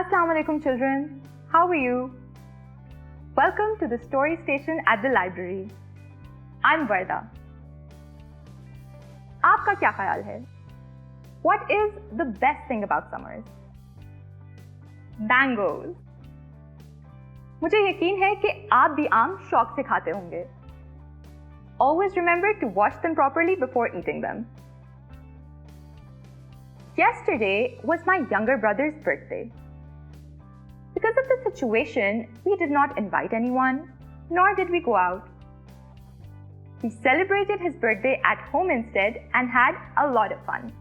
Assalamu alaikum children. How are you? Welcome to the story station at the library. I'm Varda. आपका क्या ख्याल है? What is the best thing about summers? Mangoes. मुझे यकीन है कि आप भी आम शौक से खाते होंगे. Always remember to wash them properly before eating them. Yesterday was my younger brother's birthday. Because of the situation, we did not invite anyone, nor did we go out. We celebrated his birthday at home instead and had a lot of fun.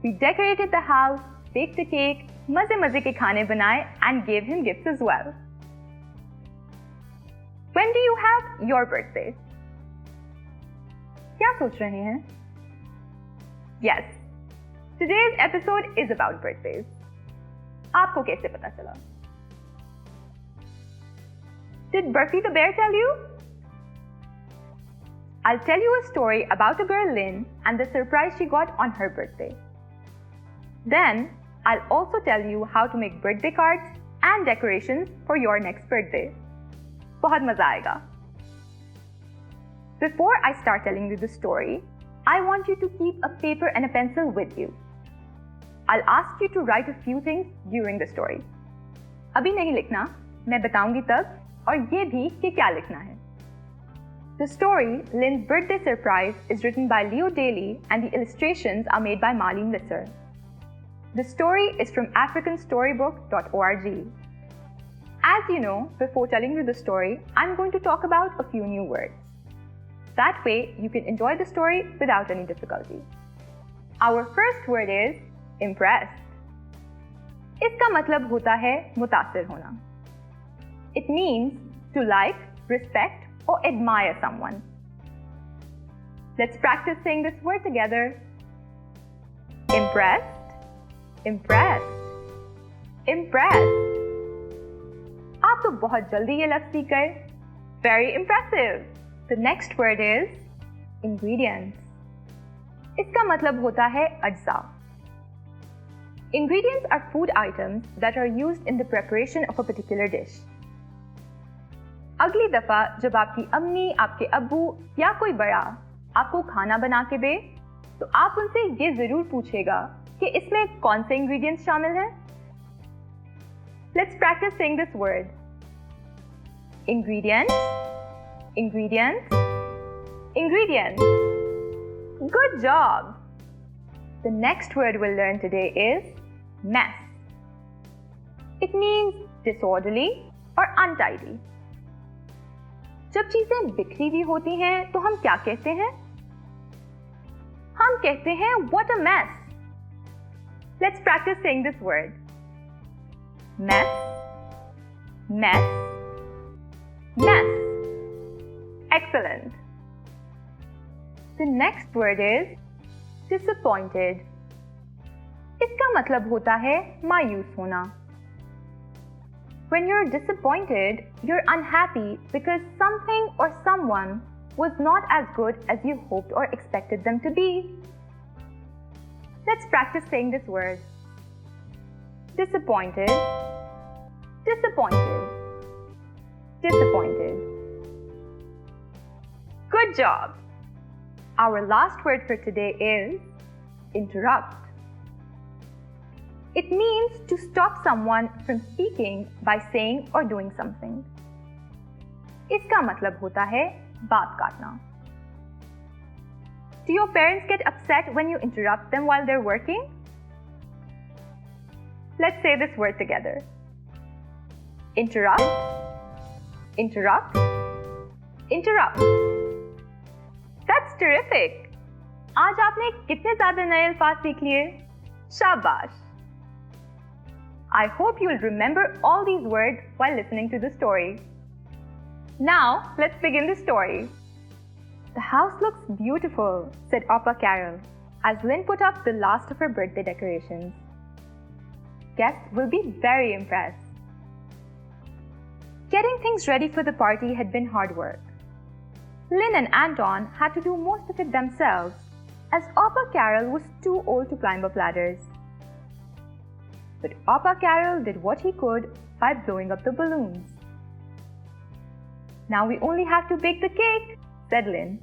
We decorated the house, baked a cake, मज़े के खाने बनाए and gave him gifts as well. When do you have your birthday? क्या सोच रहे हैं? Yes, today's episode is about birthdays. आपको कैसे पता चला? Did Burfi the bear tell you? I'll tell you a story about a girl, Lynn, and the surprise she got on her birthday. Then, I'll also tell you how to make birthday cards and decorations for your next birthday. बहुत मजा आएगा. Before I start telling you the story, I want you to keep a paper and a pencil with you. I'll ask you to write a few things during the story. अभी नहीं लिखना, मैं बताऊंगी तब, और ये भी कि क्या लिखना है. The story, Lynn's Birthday Surprise, is written by Leo Daly and the illustrations are made by Marlene Lisser. The story is from africanstorybook.org. As you know, before telling you the story, I'm going to talk about a few new words. That way, you can enjoy the story without any difficulty. Our first word is impressed. इसका मतलब होता है मुतासिर होना. It means to like, respect, or admire someone. Let's practice saying this word together. Impressed, impressed, impressed. आप तो बहुत जल्दी ये लफ्ज़ सीख गए. Very impressive. The next word is ingredients. इसका मतलब होता है अज्जा. Ingredients are food items that are used in the preparation of a particular dish. अगली दफा जब आपकी अम्मी, आपके अब्बू या कोई बड़ा आपको खाना बना के दे, तो आप उनसे ये जरूर पूछेगा कि इसमें कौन से ingredients शामिल हैं. Let's practice saying this word. Ingredients, ingredients, ingredients. Good job! The next word we'll learn today is mess. It means disorderly or untidy. जब चीजें बिखरी हुई होती हैं तो हम क्या कहते हैं? हम कहते हैं what a mess. Let's practice saying this word. Mess, mess, mess. Excellent. The next word is disappointed. इसका मतलब होता है मायूस होना. When you're disappointed, you're unhappy because something or someone was not as good as you hoped or expected them to be. Let's practice saying this word. Disappointed, disappointed, disappointed. Good job! Our last word for today is interrupt. It means to stop someone from speaking by saying or doing something. इसका मतलब होता है बात काटना. Do your parents get upset when you interrupt them while they're working? Let's say this word together. Interrupt, interrupt, interrupt. That's terrific! आज आपने कितने ज़्यादा नए अल्फाज सीख लिए? शाबाश! I hope you'll remember all these words while listening to the story. Now, let's begin the story. The house looks beautiful, said Oppa Carol, as Lynn put up the last of her birthday decorations. Guests will be very impressed. Getting things ready for the party had been hard work. Lynn and Anton had to do most of it themselves, as Oppa Carol was too old to climb up ladders. but Papa Carol did what he could by blowing up the balloons. Now we only have to bake the cake, said Lynn.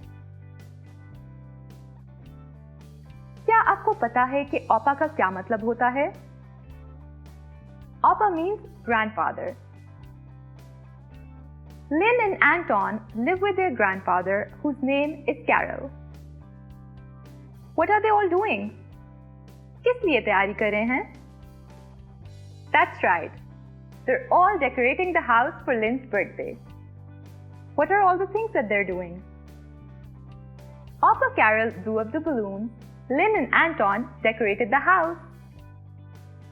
क्या आपको पता है कि ओपा का क्या मतलब होता है? Opa means grandfather. Lynn and Anton live with their grandfather, whose name is Carol. What are they all doing? किस लिए तैयारी कर रहे हैं? That's right. They're all decorating the house for Lynn's birthday. What are all the things that they're doing? Opa Carol blew up the balloons. Lynn and Anton decorated the house.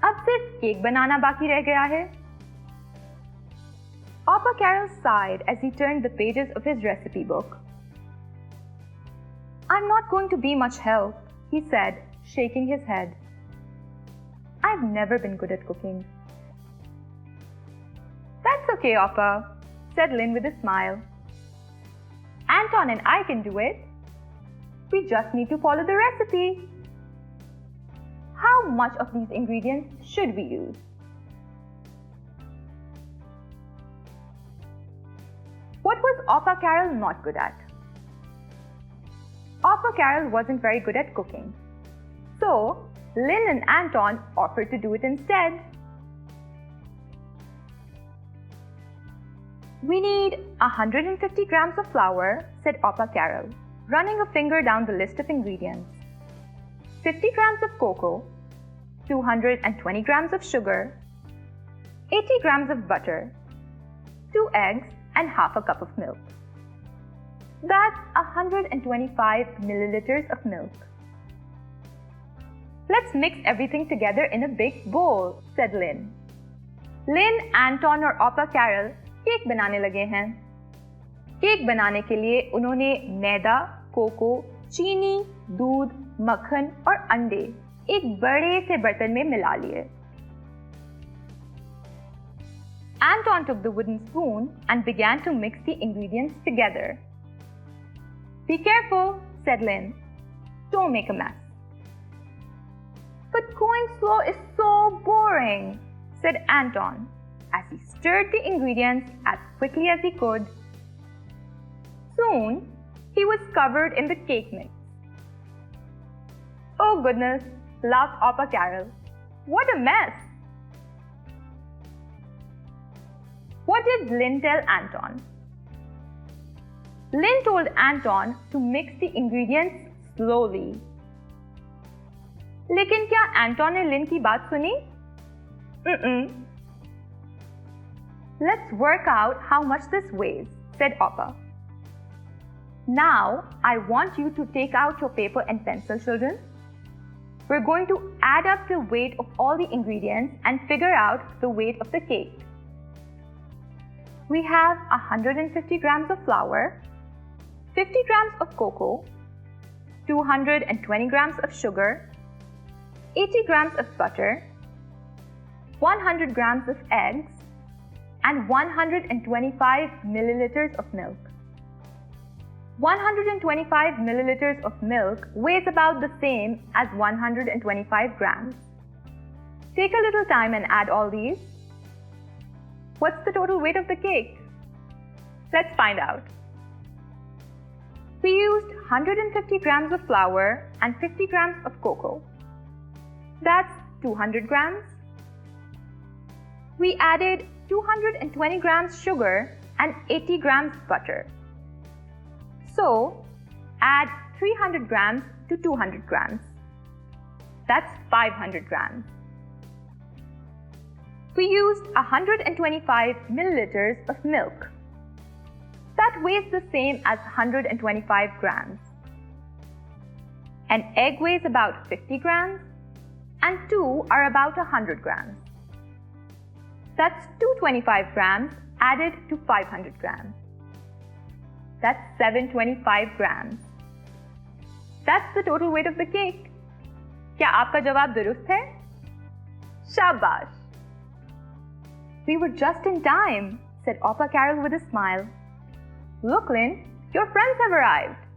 अब सिर्फ cake बनाना बाकी रह गया है. Opa Carol sighed as he turned the pages of his recipe book. I'm not going to be much help, he said, shaking his head. I've never been good at cooking. That's okay, Opa, said Lynn with a smile. Anton and I can do it. We just need to follow the recipe. How much of these ingredients should we use? What was Opa Carol not good at? Opa Carol wasn't very good at cooking. So, Lynn and Anton offered to do it instead. We need 150 grams of flour, said Opa Carol, running a finger down the list of ingredients. 50 grams of cocoa, 220 grams of sugar, 80 grams of butter, 2 eggs, and half a cup of milk. That's 125 milliliters of milk. Let's mix everything together in a big bowl, said Lynn. Lynn, Anton और Opa Carol cake बनाने लगे हैं. Cake बनाने के लिए उन्होंने मैदा, cocoa, चीनी, दूध, मक्खन और अंडे एक बड़े से बर्तन में मिला लिए. Anton took the wooden spoon and began to mix the ingredients together. Be careful, said Lynn. Don't make a mess. But going slow is so boring, said Anton as he stirred the ingredients as quickly as he could. Soon, he was covered in the cake mix. Oh goodness, laughed Opa Carol. What a mess! What did Lynn tell Anton? Lynn told Anton to mix the ingredients slowly. लेकिन क्या Anton ने Lynn की बात सुनी? Let's work out how much this weighs, said Opa. Now, I want you to take out your paper and pencil, children. We're going to add up the weight of all the ingredients and figure out the weight of the cake. We have 150 grams of flour, 50 grams of cocoa, 220 grams of sugar, 80 grams of butter, 100 grams of eggs, and 125 milliliters of milk. 125 milliliters of milk weighs about the same as 125 grams. Take a little time and add all these. What's the total weight of the cake? Let's find out. We used 150 grams of flour and 50 grams of cocoa. That's 200 grams. We added 220 grams sugar and 80 grams butter. So, add 300 grams to 200 grams. That's 500 grams. We used 125 milliliters of milk. That weighs the same as 125 grams. An egg weighs about 50 grams and 2 are about 100 grams. That's 225 grams added to 500 grams. That's 725 grams. That's the total weight of the cake. क्या आपका जवाब दुरुस्त है? शाबाश! We were just in time, said Opa Carol with a smile. Look, Lynn, your friends have arrived.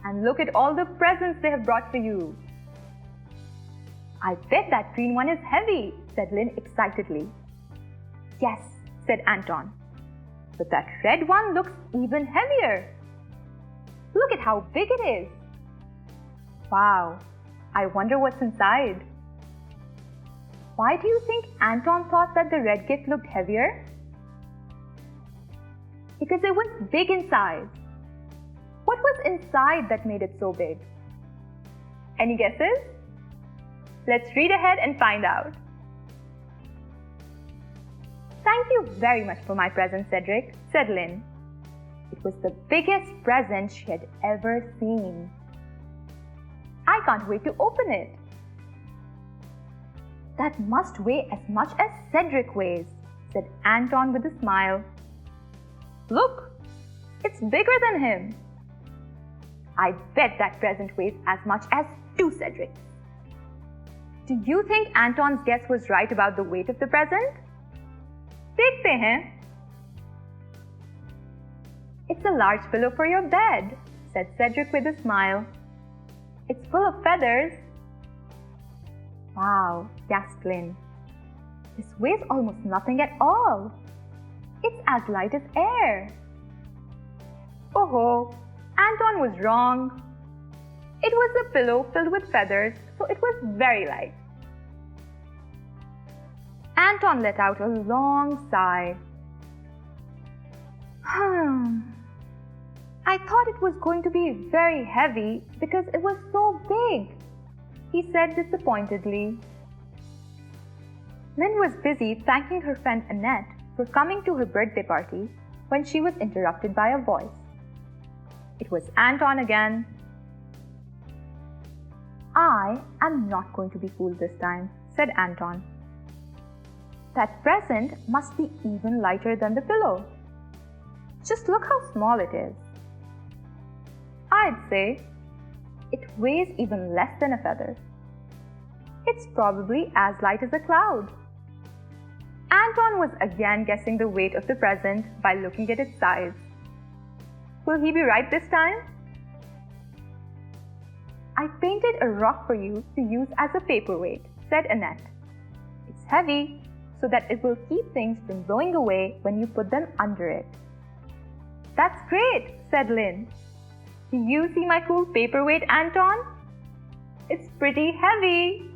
And look at all the presents they have brought for you. I bet that green one is heavy, said Lynn excitedly. Yes, said Anton. But that red one looks even heavier. Look at how big it is. Wow, I wonder what's inside. Why do you think Anton thought that the red gift looked heavier? Because it was big inside. What was inside that made it so big? Any guesses? Let's read ahead and find out. Thank you very much for my present, Cedric, said Lynn. It was the biggest present she had ever seen. I can't wait to open it. That must weigh as much as Cedric weighs, said Anton with a smile. Look, it's bigger than him. I bet that present weighs as much as 2 Cedrics. Do you think Anton's guess was right about the weight of the present? देखते हैं. It's a large pillow for your bed, said Cedric with a smile. It's full of feathers. Wow, gasped Lynn. This weighs almost nothing at all. It's as light as air. Oh, Anton was wrong. It was a pillow filled with feathers, so it was very light. Anton let out a long sigh. I thought it was going to be very heavy because it was so big, he said disappointedly. Lynn was busy thanking her friend Annette for coming to her birthday party when she was interrupted by a voice. It was Anton again. I am not going to be fooled this time, said Anton. That present must be even lighter than the pillow. Just look how small it is. I'd say it weighs even less than a feather. It's probably as light as a cloud. Anton was again guessing the weight of the present by looking at its size. Will he be right this time? I painted a rock for you to use as a paperweight, said Annette. It's heavy, so that it will keep things from blowing away when you put them under it. That's great, said Lynn. Do you see my cool paperweight, Anton? It's pretty heavy.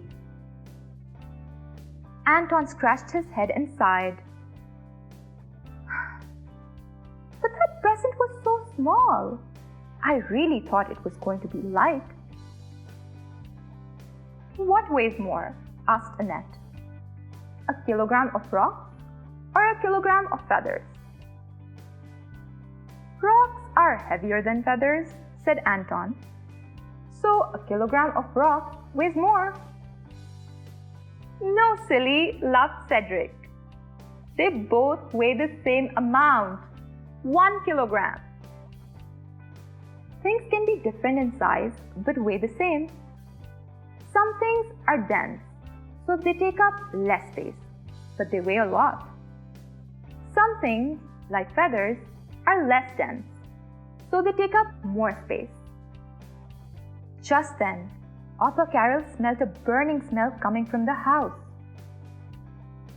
Anton scratched his head and sighed. But that present was so small. I really thought it was going to be light. What weighs more? Asked Annette. A kilogram of rocks or a kilogram of feathers? Rocks are heavier than feathers, said Anton. So a kilogram of rocks weighs more. No, silly, laughed Cedric. They both weigh the same amount, 1 kilogram. Things can be different in size but weigh the same. Some things are dense, so they take up less space, but they weigh a lot. Some things, like feathers, are less dense, so they take up more space. Just then, Opa Carol smelt a burning smell coming from the house.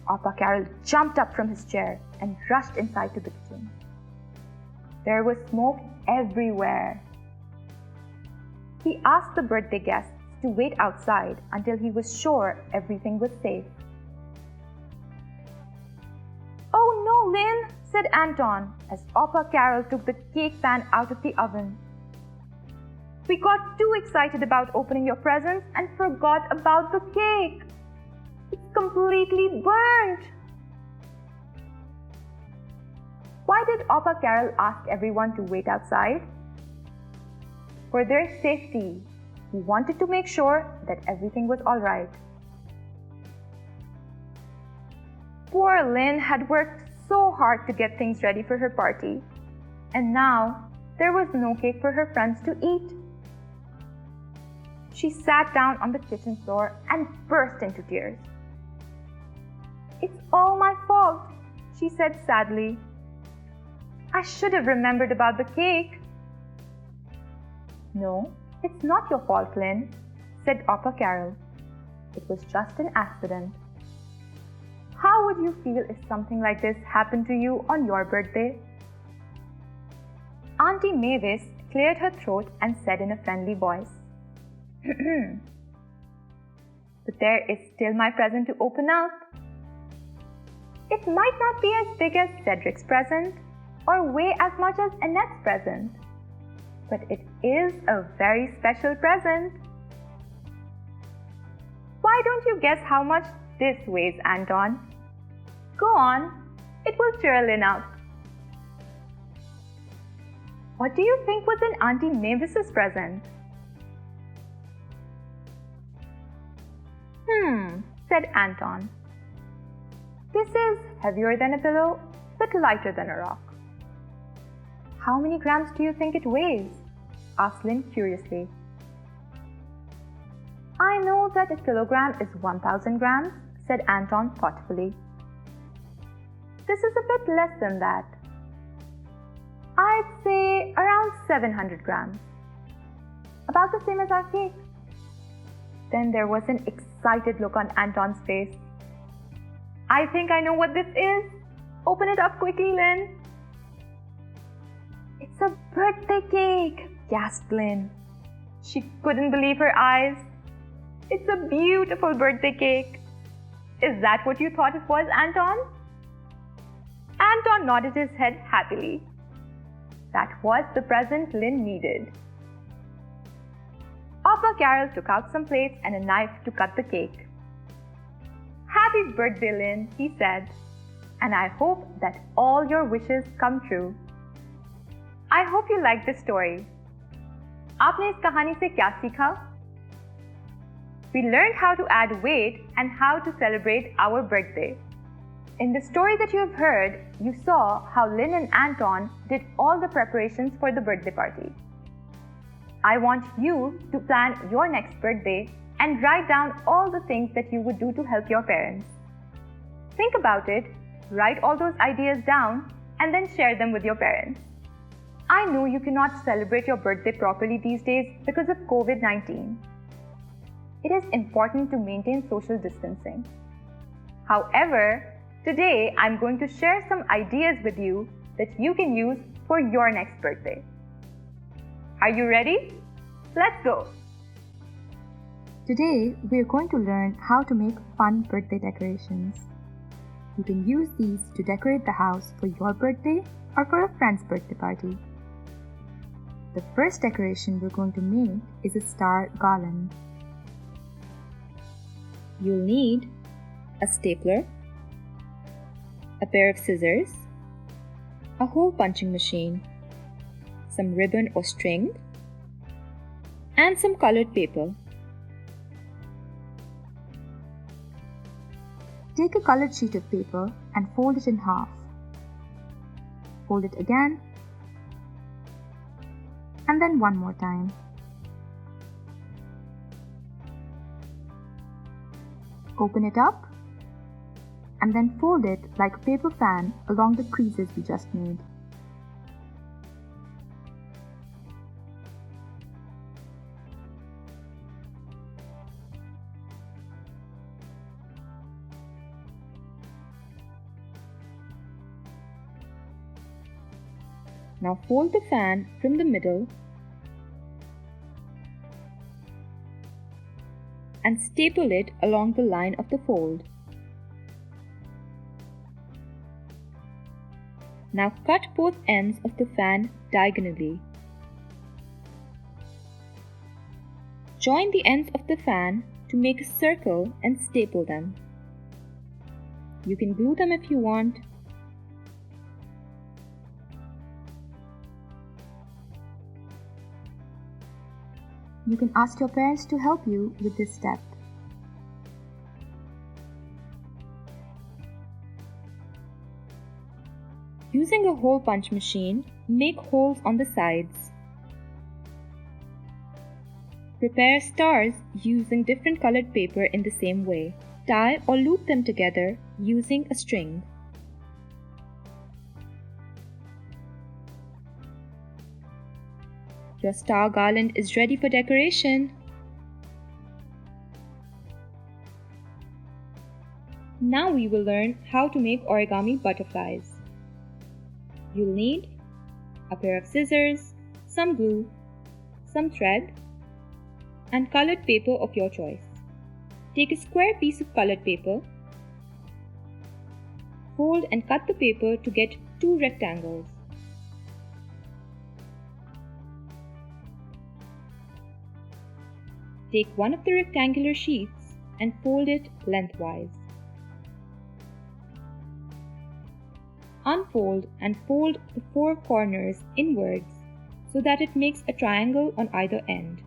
Opa Carol jumped up from his chair and rushed inside to the kitchen. There was smoke everywhere. He asked the birthday guests to wait outside until he was sure everything was safe. Oh no, Lynn, said Anton as Opa Carol took the cake pan out of the oven. We got too excited about opening your presents and forgot about the cake. It's completely burnt. Why did Opa Carol ask everyone to wait outside? For their safety. He wanted to make sure that everything was all right. Poor Lynn had worked so hard to get things ready for her party, and now there was no cake for her friends to eat. She sat down on the kitchen floor and burst into tears. It's all my fault, she said sadly. I should have remembered about the cake. No, it's not your fault, Lynn, said Opa Carol. It was just an accident. How would you feel if something like this happened to you on your birthday? Auntie Mavis cleared her throat and said in a friendly voice, But there is still my present to open up. It might not be as big as Cedric's present or weigh as much as Annette's present, but it is a very special present. Why don't you guess how much this weighs, Anton? Go on, it will cheer Lynn up. What do you think was in Auntie Mavis's present? Said Anton. This is heavier than a pillow, but lighter than a rock. How many grams do you think it weighs? Asked Lynn curiously. I know that a kilogram is 1,000 grams, said Anton thoughtfully. This is a bit less than that. I'd say around 700 grams. About the same as our cake. Then there was an excited look on Anton's face. I think I know what this is. Open it up quickly, Lynn. It's a birthday cake, gasped Lynn. She couldn't believe her eyes. It's a beautiful birthday cake. Is that what you thought it was, Anton? Anton nodded his head happily. That was the present Lynn needed. Papa Carol took out some plates and a knife to cut the cake. Happy birthday, Lynn, he said, and I hope that all your wishes come true. I hope you liked this story. आपने इस कहानी से क्या सीखा? We learned how to add weight and how to celebrate our birthday. In the story that you have heard, you saw how Lynn and Anton did all the preparations for the birthday party. I want you to plan your next birthday and write down all the things that you would do to help your parents. Think about it, write all those ideas down, and then share them with your parents. I know you cannot celebrate your birthday properly these days because of COVID-19. It is important to maintain social distancing. However, today I'm going to share some ideas with you that you can use for your next birthday. Are you ready? Let's go! Today, we are going to learn how to make fun birthday decorations. You can use these to decorate the house for your birthday or for a friend's birthday party. The first decoration we're going to make is a star garland. You'll need a stapler, a pair of scissors, a hole punching machine, some ribbon or string, and some colored paper. Take a colored sheet of paper and fold it in half. Fold it again, and then one more time. Open it up, and then fold it like a paper fan along the creases we just made. Now fold the fan from the middle and staple it along the line of the fold. Now cut both ends of the fan diagonally. Join the ends of the fan to make a circle and staple them. You can glue them if you want. You can ask your parents to help you with this step. Using a hole punch machine, make holes on the sides. Prepare stars using different colored paper in the same way. Tie or loop them together using a string. Your star garland is ready for decoration. Now we will learn how to make origami butterflies. You'll need a pair of scissors, some glue, some thread, and colored paper of your choice. Take a square piece of colored paper, fold and cut the paper to get 2 rectangles. Take one of the rectangular sheets and fold it lengthwise. Unfold and fold the 4 corners inwards so that it makes a triangle on either end.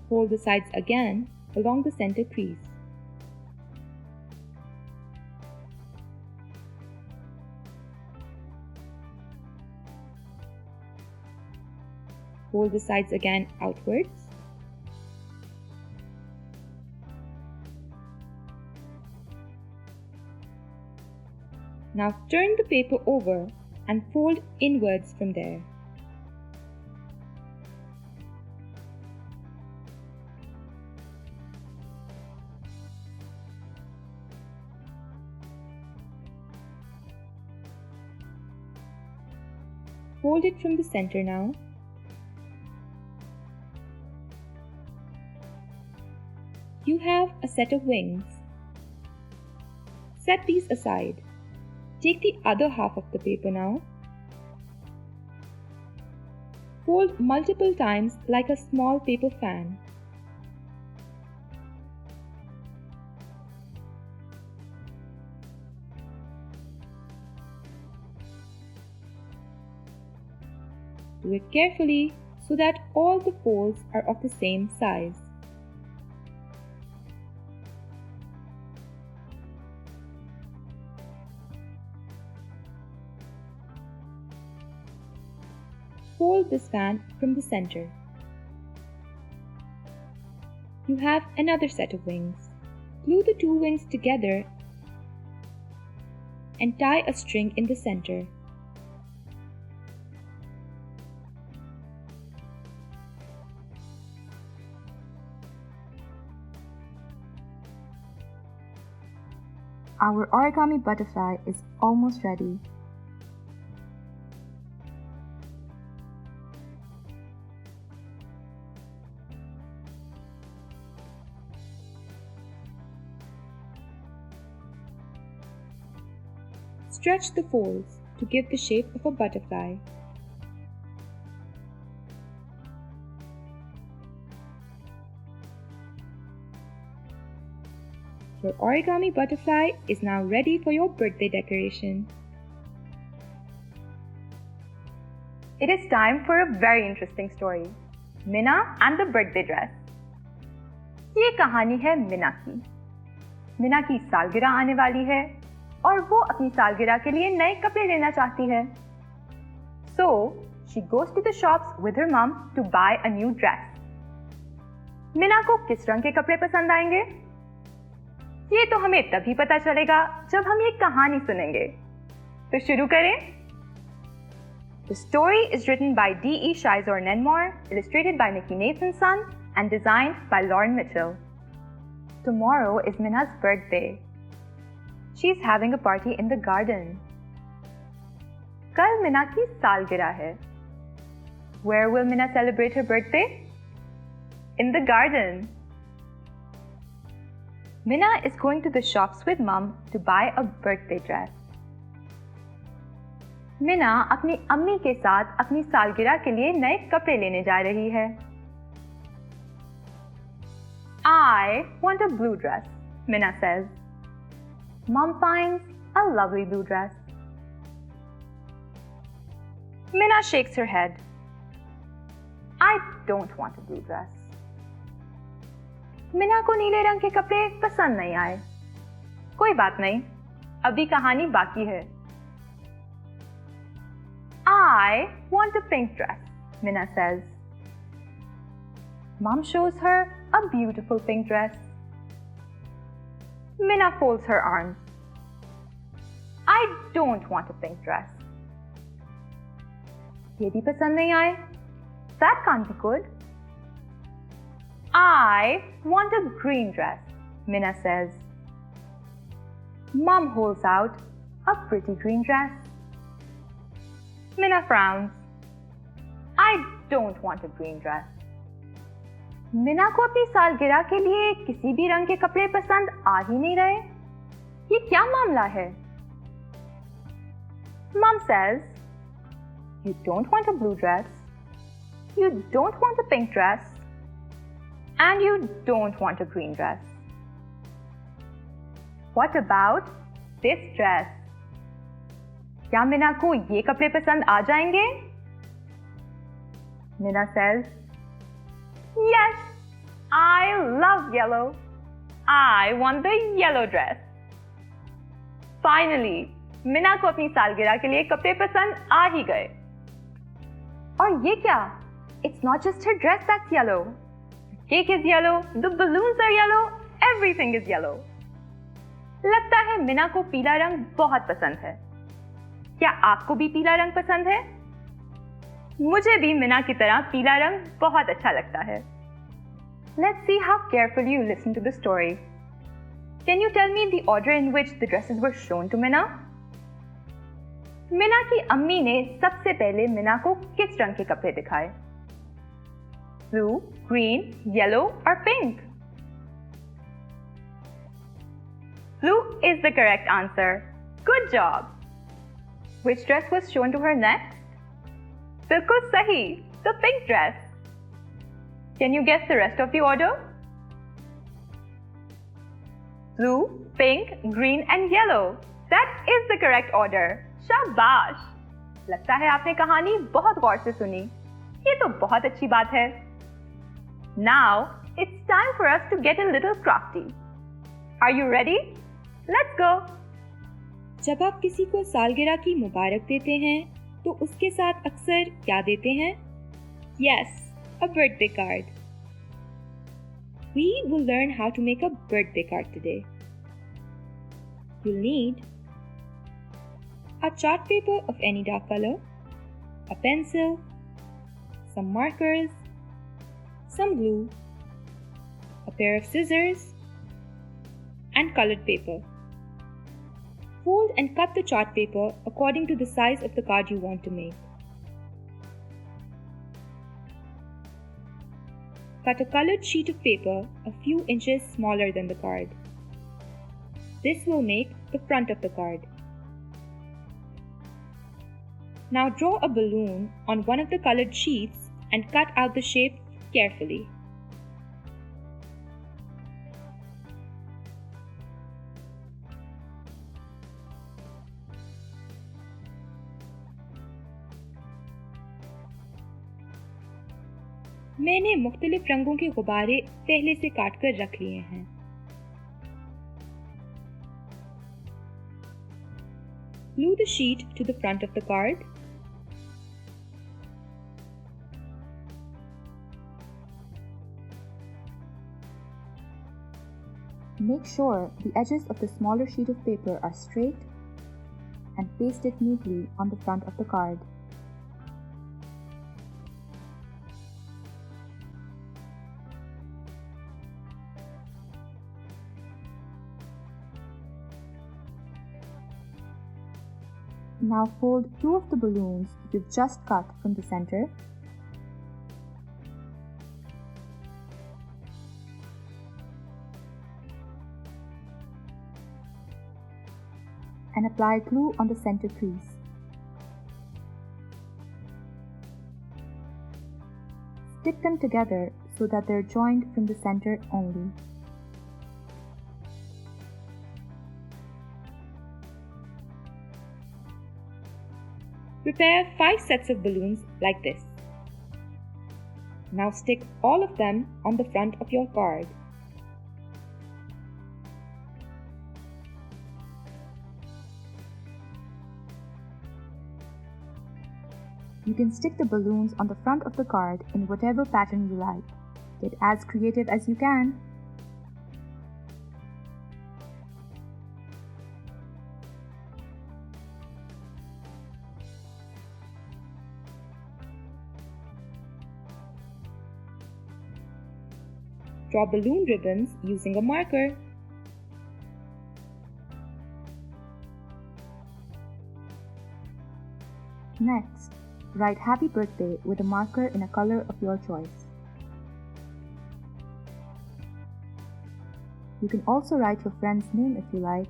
Fold the sides again along the center crease. Fold the sides again outwards. Now turn the paper over and fold inwards from there. Fold it from the center now. You have a set of wings. Set these aside. Take the other half of the paper now. Fold multiple times like a small paper fan. Do it carefully so that all the folds are of the same size. Fold this fan from the center. You have another set of wings. Glue the 2 wings together and tie a string in the center. Our origami butterfly is almost ready. Stretch the folds to give the shape of a butterfly. Your origami butterfly is now ready for your birthday decoration. It is time for a very interesting story. Minna and the birthday dress. ये कहानी है मिना की। मिना की सालगिरह आने वाली है और वो अपनी सालगिरह के लिए नए कपड़े लेना चाहती है. So, she goes to the shops with her mom to buy a new dress. मिना को किस रंग के कपड़े पसंद आएंगे? ये तो हमें तभी पता चलेगा जब हम ये कहानी सुनेंगे. तो शुरू करें? The story is written by D.E. Shizor Nenmore, illustrated by Nikki Nathanson, and designed by Lauren Mitchell. Tomorrow is Minna's birthday. She's having a party in the garden. कल मिना की सालगिरह है. Where will Minna celebrate her birthday? In the garden. Minna is going to the shops with mom to buy a birthday dress. मिना अपनी अम्मी के साथ अपनी सालगिरह के लिए नए कपड़े लेने जा रही है. I want a blue dress, Minna says. Mom finds a lovely blue dress. Minna shakes her head. I don't want a blue dress. मिना को नीले रंग के कपड़े पसंद नहीं आए. कोई बात नहीं, अभी कहानी बाकी है. I want a pink dress, Minna says. Mom shows her a beautiful pink dress. Minna folds her arms. I don't want a pink dress. ये भी पसंद नहीं आए. That can't be good. I want a green dress, Minna says. Mom holds out a pretty green dress. Minna frowns. I don't want a green dress. मिना को अपनी सालगिरह के लिए किसी भी रंग के कपड़े पसंद आ ही नहीं रहे. ये क्या मामला है? Mom says, you don't want a blue dress, you don't want a pink dress, and you don't want a green dress. What about this dress? क्या मिना को ये कपड़े पसंद आ जाएंगे? Minna says, yes, I love yellow. I want the yellow dress. Finally, मिना को अपनी सालगिरह के लिए कपड़े पसंद आ ही गए. और ये क्या? It's not just her dress that's yellow. The cake is yellow, the balloons are yellow, everything is yellow. लगता है मिना को पीला रंग बहुत पसंद है. क्या आपको भी पीला रंग पसंद है? मुझे भी मिना की तरह पीला रंग बहुत अच्छा लगता है. Let's see how carefully you listen to the story. Can you tell me the order in which the dresses were shown to Minna? मिना की अम्मी ने सबसे पहले मिना को किस रंग के कपड़े दिखाए? Blue, green, yellow or pink? Blue is the correct answer. Good job. Which dress was shown to her next? बिल्कुल सही, the pink dress. Can you guess the rest of the order? Blue, pink, green and yellow. That is the correct order. शाबाश! लगता है आपने कहानी बहुत गौर से सुनी. ये तो बहुत अच्छी बात है. Now it's time for us to get a little crafty. Are you ready? Let's go. जब आप किसी को सालगिरह की मुबारक देते हैं तो उसके साथ अक्सर क्या देते हैं? Yes, a birthday card. We will learn how to make a birthday card today. You'll need a chart paper of any dark color, a pencil, some markers, some glue, a pair of scissors, and colored paper. Fold and cut the chart paper according to the size of the card you want to make. Cut a colored sheet of paper a few inches smaller than the card. This will make the front of the card. Now draw a balloon on one of the colored sheets and cut out the shape carefully. मैंने मुख्तलिफ रंगों के गुब्बारे पहले से काट कर रख लिए हैं. Glue the sheet to the front of the card. Make sure the edges of the smaller sheet of paper are straight and paste it neatly on the front of the card. Now fold two of the balloons you've just cut from the center and apply glue on the center crease. Stick them together so that they're joined from the center only. Prepare 5 sets of balloons like this. Now stick all of them on the front of your card. You can stick the balloons on the front of the card in whatever pattern you like. Get as creative as you can. Draw balloon ribbons using a marker. Next, write happy birthday with a marker in a color of your choice. You can also write your friend's name if you like.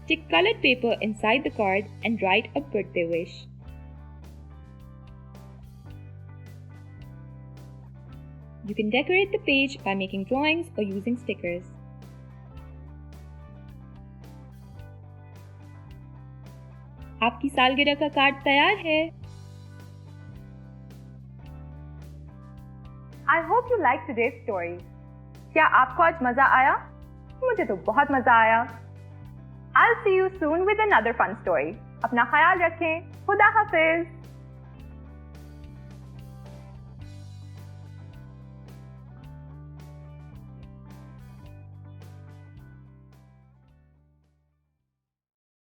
Stick colored paper inside the card and write a birthday wish. You can decorate the page by making drawings or using stickers. आपकी सालगिरह का card तैयार है। I hope you liked today's story. क्या आपको आज मजा आया? मुझे तो बहुत मजा आया। I'll see you soon with another fun story. अपना ख्याल रखें। खुदा हाफिज।